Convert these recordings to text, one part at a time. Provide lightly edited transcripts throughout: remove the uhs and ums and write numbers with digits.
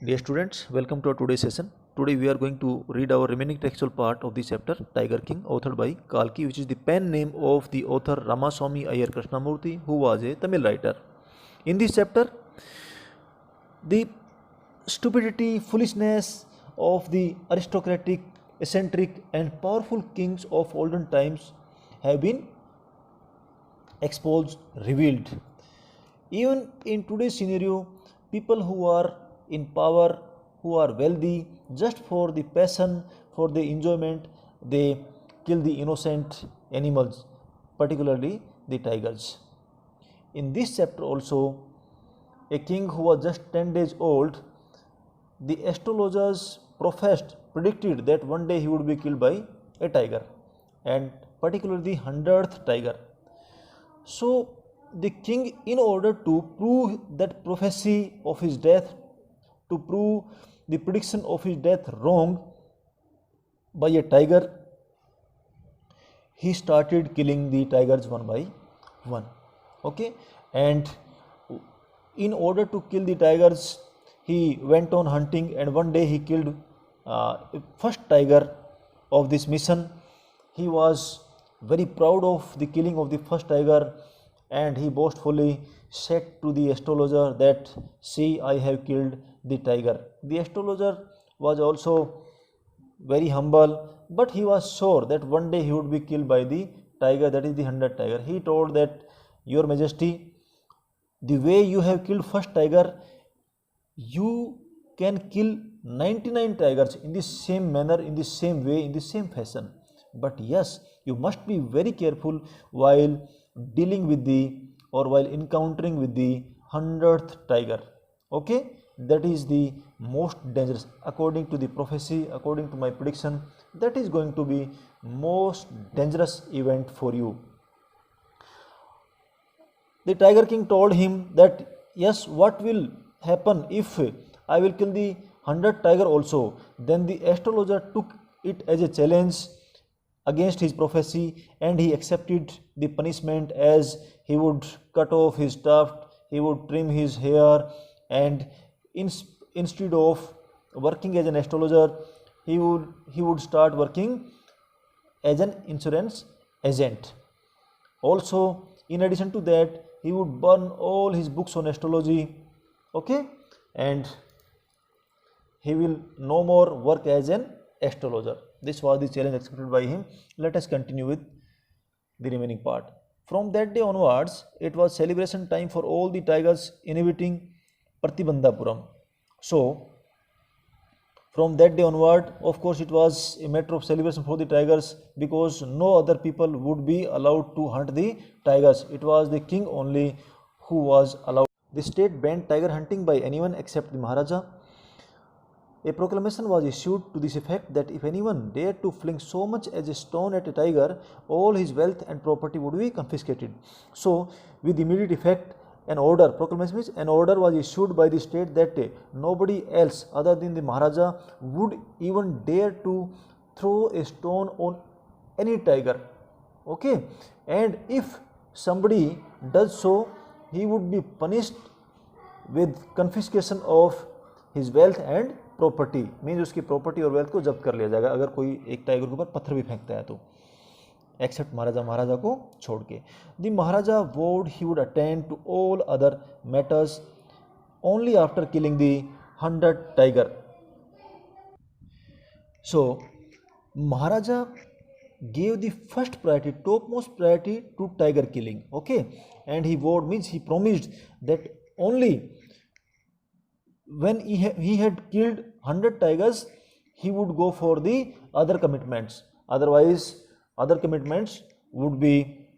Dear students, welcome to our today's session. Today we are going to read our remaining textual part of the chapter Tiger King, authored by Kalki, which is the pen name of the author Ramaswamy Iyer Krishnamurthy, who was a Tamil writer. In this chapter, the stupidity, foolishness of the aristocratic, eccentric and powerful kings of olden times have been exposed, revealed. Even in today's scenario, people who are in power, who are wealthy, just for the passion, for the enjoyment, they kill the innocent animals, particularly the tigers. In this chapter also, a king who was just 10 days old, the astrologers predicted that one day he would be killed by a tiger, and particularly the 100th tiger. So the king, in order to prove that prophecy of his death, to prove the prediction of his death wrong by a tiger, he started killing the tigers one by one. Okay, and in order to kill the tigers, he went on hunting, and one day he killed first tiger of this mission. He was very proud of the killing of the first tiger, and he boastfully said to the astrologer that, see, I have killed the tiger. The astrologer was also very humble, but he was sure that one day he would be killed by the tiger, that is the 100th tiger. He told that, Your Majesty, the way you have killed first tiger, you can kill 99 tigers in the same manner, in the same way, in the same fashion. But yes, you must be very careful while dealing with while encountering with the 100th tiger. Okay, that is the most dangerous. According to the prophecy, according to my prediction, that is going to be most dangerous event for you. The Tiger King told him that, yes, what will happen if I will kill the 100th tiger also? Then the astrologer took it as a challenge against his prophecy, and he accepted the punishment, as he would cut off his tuft, he would trim his hair, and instead of working as an astrologer, he would start working as an insurance agent. Also, in addition to that, he would burn all his books on astrology. Okay, and he will no more work as an astrologer. This was the challenge accepted by him. Let us continue with the remaining part. From that day onwards, it was celebration time for all the tigers inhabiting Pratibandhapuram. So, from that day onward, of course, it was a matter of celebration for the tigers, because no other people would be allowed to hunt the tigers. It was the king only who was allowed. The state banned tiger hunting by anyone except the Maharaja. A proclamation was issued to this effect that if anyone dared to fling so much as a stone at a tiger, all his wealth and property would be confiscated. So, with immediate effect, an order was issued by the state that nobody else other than the Maharaja would even dare to throw a stone on any tiger. Okay, and if somebody does so, he would be punished with confiscation of his wealth and property, means उसकी property और wealth को जब्त कर लिया जाएगा अगर कोई एक टाइगर के ऊपर पत्थर भी फेंकता है तो, एक्सेप्ट महाराजा को छोड़ के. The Maharaja vowed he would attend to all other matters only after killing the 100th tiger. So Maharaja gave the first priority, topmost priority to tiger killing. Okay, and he vowed, means he promised that only when he had killed 100 tigers, he would go for the other commitments. Otherwise, other commitments would be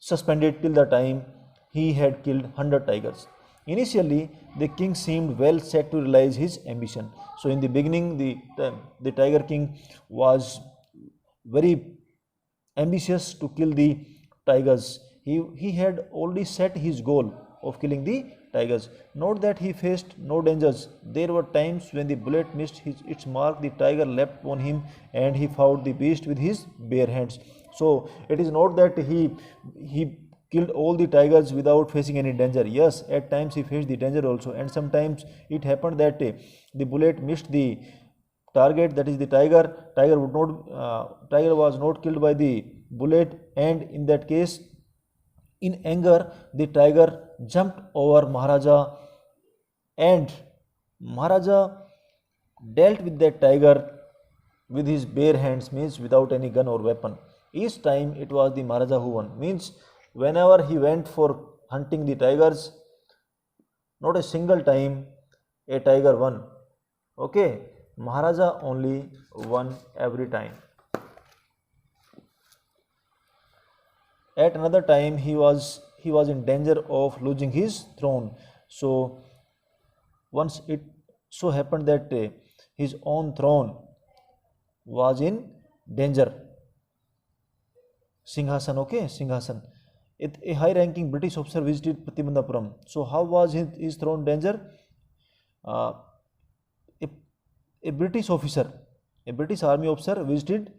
suspended till the time he had killed 100 tigers. Initially, the king seemed well set to realize his ambition. So, in the beginning, the Tiger King was very ambitious to kill the tigers. He had already set his goal of killing the tigers. Note that he faced no dangers. There were times when the bullet missed its mark, the tiger leapt upon him, and he fought the beast with his bare hands. So it is not that he killed all the tigers without facing any danger? Yes, at times he faced the danger also, and sometimes it happened that the bullet missed the target, that is the tiger. Tiger was not killed by the bullet, and in that case, in anger, the tiger jumped over Maharaja, and Maharaja dealt with that tiger with his bare hands, means without any gun or weapon. Each time it was the Maharaja who won, means whenever he went for hunting the tigers, not a single time a tiger won. Okay, Maharaja only won every time. At another time he was in danger of losing his throne. So once it so happened that his own throne was in danger. Singhasan, okay, Singhasan. A high-ranking British officer visited Pratibandhapuram. So how was his throne danger? Uh, a, a British officer, a British army officer visited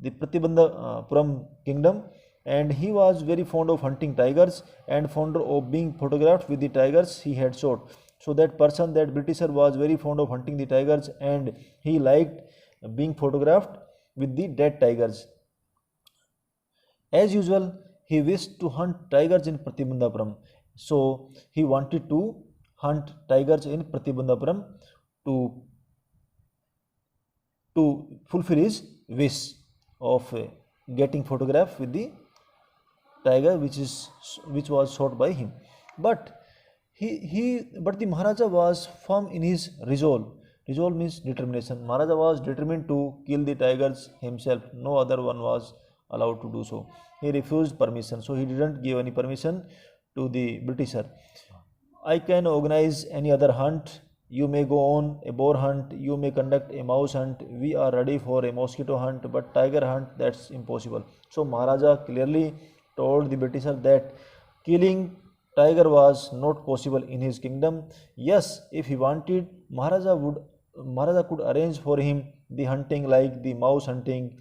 the Pratibandhapuram kingdom, and he was very fond of hunting tigers and fond of being photographed with the tigers he had shot. So that person, that Britisher, was very fond of hunting the tigers, and he liked being photographed with the dead tigers. As usual, he wished to hunt tigers in Pratibandhapuram. So he wanted to hunt tigers in Pratibandhapuram to fulfill his wish of getting photographed with the tiger which was shot by him. But but the Maharaja was firm in his resolve. Resolve means determination. Maharaja was determined to kill the tigers himself. No other one was allowed to do so. He refused permission, so he didn't give any permission to the Britisher. I can organize any other hunt. You may go on a boar hunt, you may conduct a mouse hunt, we are ready for a mosquito hunt, but tiger hunt, that's impossible. So Maharaja clearly told the Britisher that killing tiger was not possible in his kingdom. Yes, if he wanted, Maharaja could arrange for him the hunting, like the mouse hunting,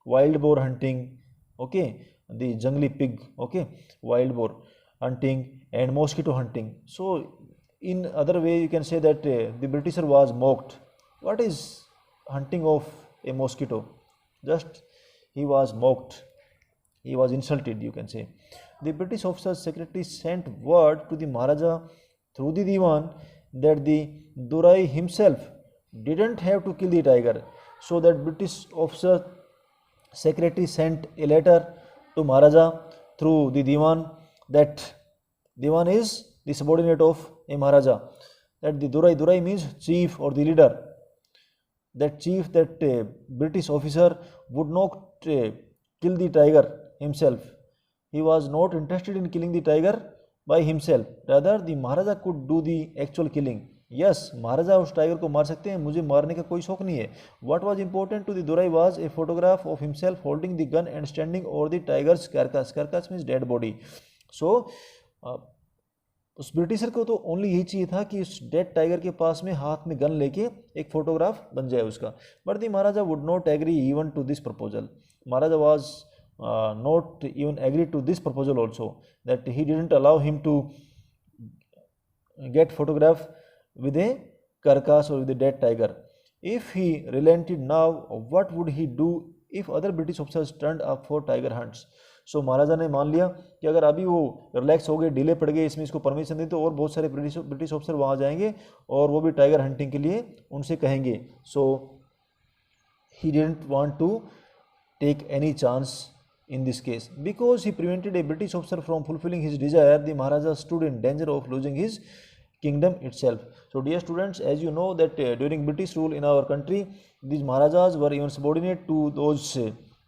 wild boar hunting, okay, the jungly pig, okay, wild boar hunting, and mosquito hunting. So in other way you can say that the Britisher was mocked. What is hunting of a mosquito? Just he was mocked, he was insulted, you can say. The British officer's secretary sent word to the Maharaja through the Diwan that the Durai himself didn't have to kill the tiger. So that British officer secretary sent a letter to Maharaja through the Diwan, that Diwan is the subordinate of a Maharaja, that the Durai means chief or the leader, that chief, that British officer would not kill the tiger himself. He was not interested in killing the tiger by himself. Rather, the Maharaja could do the actual killing. Yes, Maharaja उस tiger को मार सकते हैं, मुझे मारने का कोई शौक नहीं है. What was important to the Durai was a photograph of himself holding the gun and standing over the tiger's carcass. Carcass means dead body. So उस ब्रिटिशर को तो ओनली यही चाहिए था कि उस डेड टाइगर के पास में हाथ में गन लेके एक फोटोग्राफ बन जाए उसका. But the Maharaja would not agree even to this proposal. Maharaja was not even agreed to this proposal also, that he didn't allow him to get photograph with a carcass or with a dead tiger. If he relented now, what would he do if other British officers turned up for tiger hunts? सो महाराजा ने मान लिया कि अगर अभी वो relax हो गए, delay पड़ गए, इसमें इसको परमिशन दी, तो और बहुत सारे ब्रिटिश ऑफिसर वहाँ जाएंगे और वो भी टाइगर हंटिंग के लिए उनसे कहेंगे. So he didn't want to take any chance in this case. Because he prevented a British officer from fulfilling his desire, the Maharaja stood in danger of losing his kingdom itself. So dear students, as you know that during British rule in our country, these Maharajas were even subordinate to those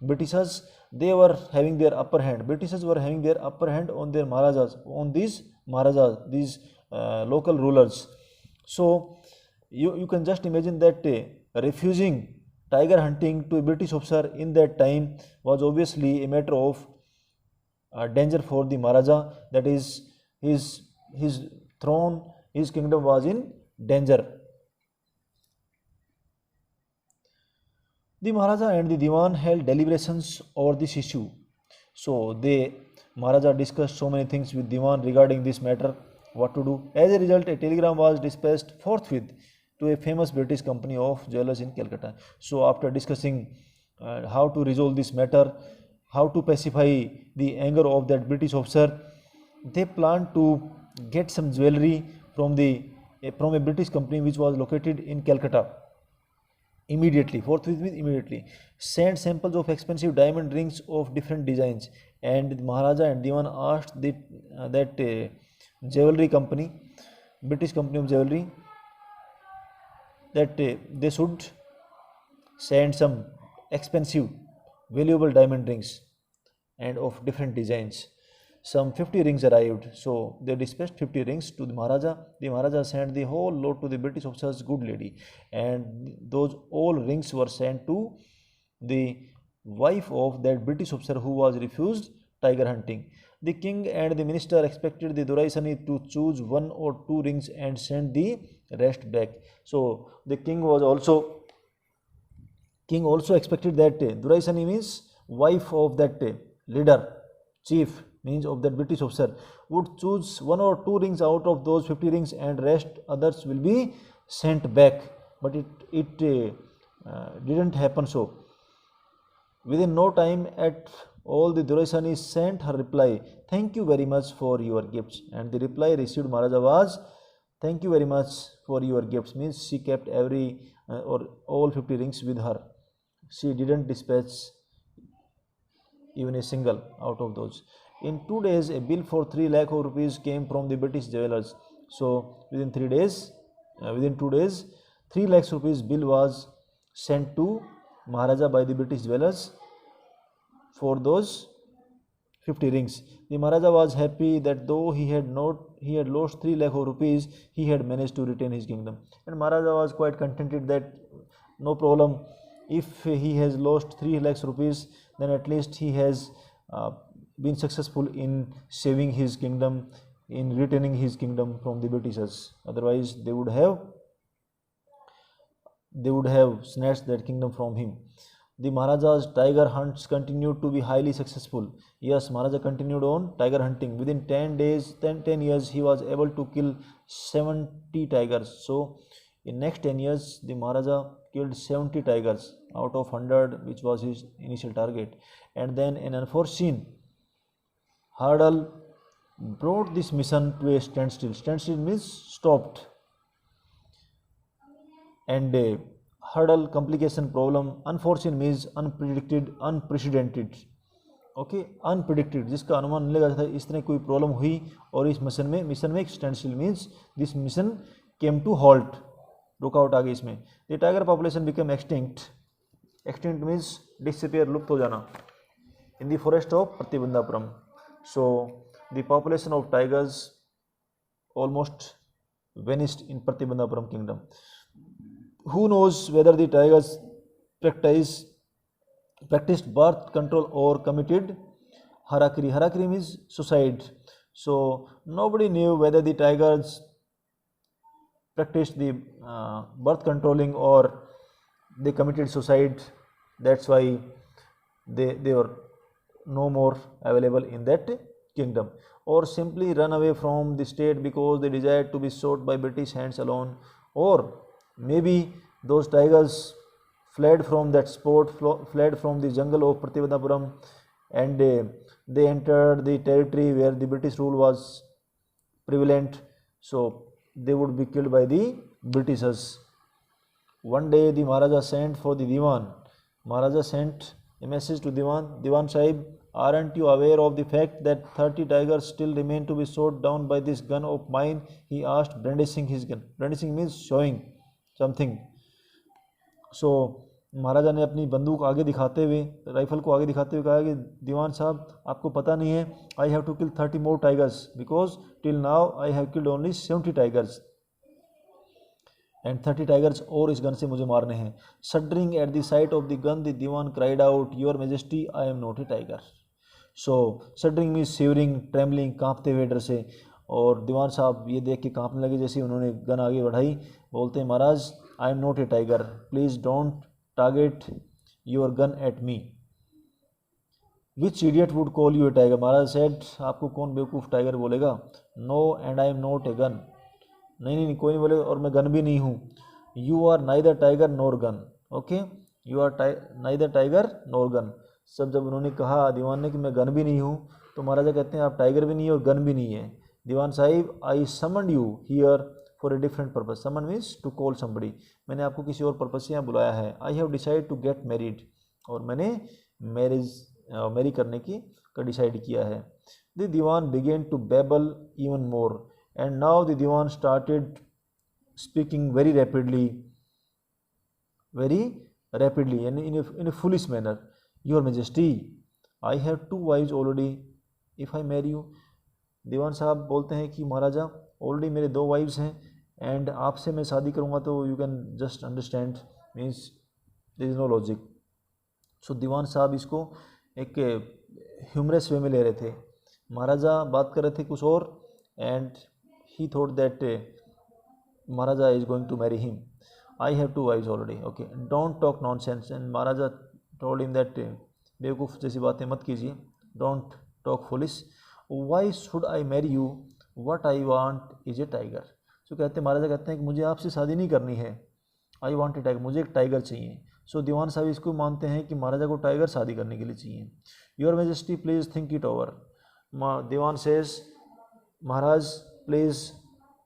Britishers. They were having their upper hand. Britishers were having their upper hand on their Maharajas, on these Maharajas, these local rulers. So you can just imagine that refusing tiger hunting to a British officer in that time was obviously a matter of danger for the Maharaja. That is, his throne, his kingdom was in danger. The Maharaja and the Diwan held deliberations over this issue. So they Maharaja discussed so many things with Diwan regarding this matter, what to do. As a result, a telegram was dispatched forthwith to a famous British company of jewelers in Calcutta. So after discussing how to resolve this matter, how to pacify the anger of that British officer, they planned to get some jewelry from a British company which was located in Calcutta. Immediately, forthwith means immediately, sent samples of expensive diamond rings of different designs, and Maharaja and Diwan asked that jewelry company, British company of jewelry, that they should send some expensive, valuable diamond rings and of different designs. Some 50 rings arrived, so they dispatched 50 rings to the Maharaja. The Maharaja sent the whole load to the British officer's good lady, and those all rings were sent to the wife of that British officer who was refused tiger hunting. The king and the minister expected the Duraisani to choose one or two rings and send the rest back. So the king also expected that Duraisani means wife of that leader, chief means of that British officer, would choose one or two rings out of those 50 rings, and rest others will be sent back. But it didn't happen so. Within no time at all, the Duraisani sent her reply, "Thank you very much for your gifts." And the reply received Maharaja was, "Thank you very much for your gifts," means she kept or all 50 rings with her. She didn't dispatch even a single out of those. In 2 days, a bill for 3 lakh of rupees came from the British jewelers. So within 2 days, 3 lakhs rupees bill was sent to Maharaja by the British jewelers for those 50 rings. The Maharaja was happy that though he had lost 3 lakh of rupees, he had managed to retain his kingdom. And Maharaja was quite contented that no problem, if he has lost 3 lakhs rupees, then at least he has been successful in saving his kingdom, in retaining his kingdom from the Britishers. Otherwise, they would have snatched that kingdom from him. The Maharaja's tiger hunts continued to be highly successful. Yes, Maharaja continued on tiger hunting. Within 10 years, he was able to kill 70 tigers. So, in next 10 years, the Maharaja killed 70 tigers out of 100, which was his initial target. And then an unforeseen hurdle brought this mission to a standstill. Standstill means stopped. And a hurdle, complication, problem. Unforeseen means unpredicted, unprecedented. Okay, unpredicted, जिसका अनुमान नहीं लगा था, इस तरह कोई problem हुई और इस मिशन में एक standstill means this mission came to halt, रुकावट आ गई इसमें. The tiger population become extinct. Extinct means disappear, लुप्त हो जाना, in the forest of Pratibandhapuram. So the population of tigers almost vanished in Pratibandhapuram kingdom. Who knows whether the tigers practiced birth control or committed harakiri. Harakiri means suicide. So nobody knew whether the tigers practiced the birth controlling or they committed suicide. That's why they were no more available in that kingdom, or simply run away from the state because they desired to be shot by British hands alone, or maybe those tigers fled from that spot, fled from the jungle of Pratibandhapuram, and they entered the territory where the British rule was prevalent, so they would be killed by the Britishers. One day the Maharaja sent for the Diwan. Maharaja sent a message to Diwan. Diwan Sahib, aren't you aware of the fact that 30 tigers still remain to be shot down by this gun of mine? He asked, brandishing his gun. Brandishing means showing something. So महाराजा ने अपनी बंदूक आगे दिखाते हुए, rifle को आगे दिखाते हुए कहा कि दीवान साहब, आपको पता नहीं है, I have to kill 30 more tigers because till now I have killed only 70 tigers and 30 tigers और इस गन से मुझे मारने हैं. Shuddering at the sight of the gun, the Diwan cried out, Your Majesty, I am not a tiger. So shuddering means shivering, trembling, कांपते हुए डर से. और दीवान साहब ये देख के कांपने लगे. जैसे उन्होंने गन आगे बढ़ाई, बोलते हैं, Maharaj, I am not a tiger, please don't target your gun at me. Which idiot would call you a tiger, Maharaj said आपको कौन बेवकूफ़ टाइगर बोलेगा। No and I am not a gun, नहीं नहीं कोई नहीं बोलेगा और मैं गन भी नहीं हूँ। You are neither tiger nor gun, okay, you are neither tiger nor gun. सब जब उन्होंने कहा दीवान ने कि मैं गन भी नहीं हूँ, तो महाराजा कहते हैं आप टाइगर भी नहीं है और गन भी नहीं है। Diwan sahib I summoned you here for a different purpose, summon means to call somebody, मैंने आपको किसी और पर्पज से यहाँ बुलाया है। I have decide to get married, और मैंने मैरी करने की का डिसाइड किया है। The Diwan began to babble even more and now the Diwan started speaking very rapidly and in a foolish manner. Your Majesty, I have 2 wives already. If I marry you, दीवान साहब बोलते हैं कि महाराजा ऑलरेडी मेरे 2 वाइफ्स हैं and आपसे मैं शादी करूँगा तो you can just understand means there is no logic. So Diwan sahib इसको एक ह्यूमरस वे में ले रहे थे। महाराजा बात कर रहे थे कुछ और and he thought that Maharaja is going to marry him. I have 2 wives already. Okay, don't talk nonsense. And Maharaja told him that बेवकूफ़ जैसी बातें मत कीजिए, don't talk foolish. Why should I marry you? What I want is a tiger. So कहते हैं महाराजा कहते हैं कि मुझे आपसे शादी नहीं करनी है, I want a tiger, मुझे एक टाइगर चाहिए। सो दीवान साहब इसको मानते हैं कि महाराजा को टाइगर शादी करने के लिए चाहिए। Your Majesty, please think it over. Dewan says, Maharaj please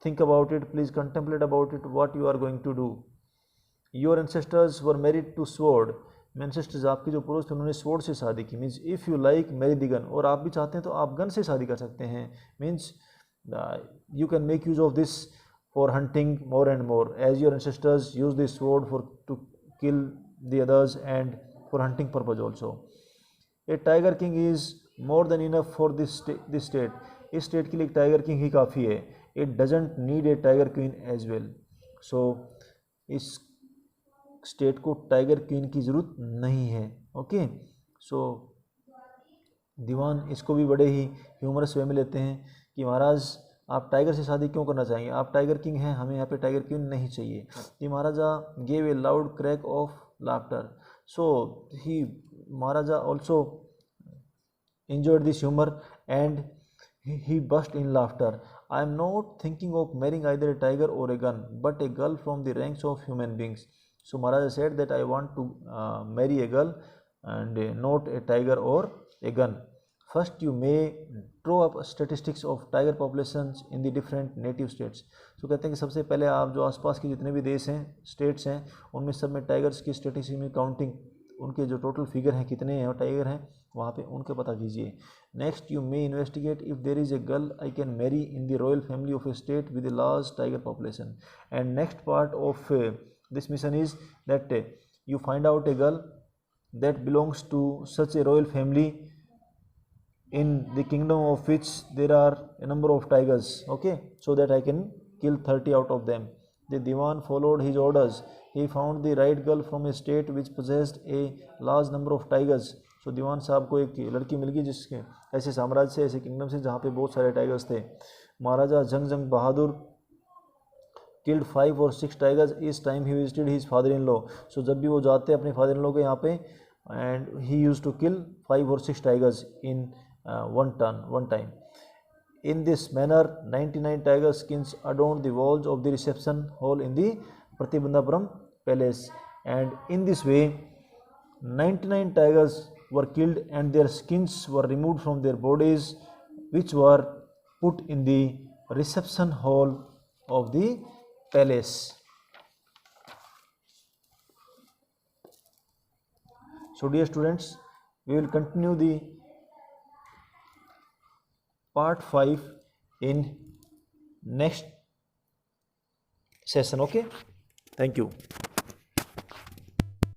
think about it, please contemplate about it, what you are going to do. Your ancestors were married to sword, ancestors आपके जो पुरुष थे उन्होंने स्वॉर्ड से शादी की। Means if you like marry the gun, और आप भी चाहते हैं तो आप गन से शादी कर सकते हैं। Means you can make use of this for hunting more and more as your ancestors use this sword for to kill the others and for hunting purpose also. A tiger king is more than enough for this state, इस state के लिए एक tiger king ही काफ़ी है। It doesn't need a tiger queen as well. So इस state को tiger queen की ज़रूरत नहीं है। ओके, सो दीवान इसको भी बड़े ही ह्यूमरस वे में लेते हैं कि महाराज आप टाइगर से शादी क्यों करना चाहेंगे, आप टाइगर किंग हैं, हमें यहाँ पे टाइगर क्वीन नहीं चाहिए। ये Maharaja gave a loud crack of laughter, so he Maharaja also enjoyed this humor and he burst in laughter. I am not thinking of marrying either a tiger or a gun, but a girl from the ranks of human beings. So Maharaja said that I want to marry a girl and not a tiger or a gun. First you may draw up statistics of tiger populations in the different native states. So कहते हैं कि सबसे पहले आप जो आसपास के जितने भी देश हैं, स्टेट्स हैं, उनमें सब में टाइगर्स की स्टेटिस्टिक्स में काउंटिंग, उनके जो टोटल फिगर हैं कितने हैं टाइगर हैं वहाँ पे उनके पता कीजिए। Next you may investigate if there is a girl I can marry in the royal family of a state with a large tiger population. And next part of this mission is that you find out a girl that belongs to such a royal family in the kingdom of which there are a number of tigers, okay, so that I can kill 30 out of them. The Diwan followed his orders. He found the right girl from a state which possessed a large number of tigers. So दीवान साहब को एक लड़की मिल गई जिसके ऐसे साम्राज्य से, ऐसे किंगडम से जहाँ पे बहुत सारे टाइगर्स थे। महाराजा जंग बहादुर killed 5 or 6 tigers each time he visited his father-in-law. So जब भी वो जाते अपने फादर-इन-लॉ के यहाँ पे and he used to kill 5 or 6 tigers in one time. In this manner 99 tiger skins adorned the walls of the reception hall in the Pratibandhapuram palace, and in this way 99 tigers were killed and their skins were removed from their bodies, which were put in the reception hall of the palace. So dear students, we will continue the part 5 in next session. Okay, thank you.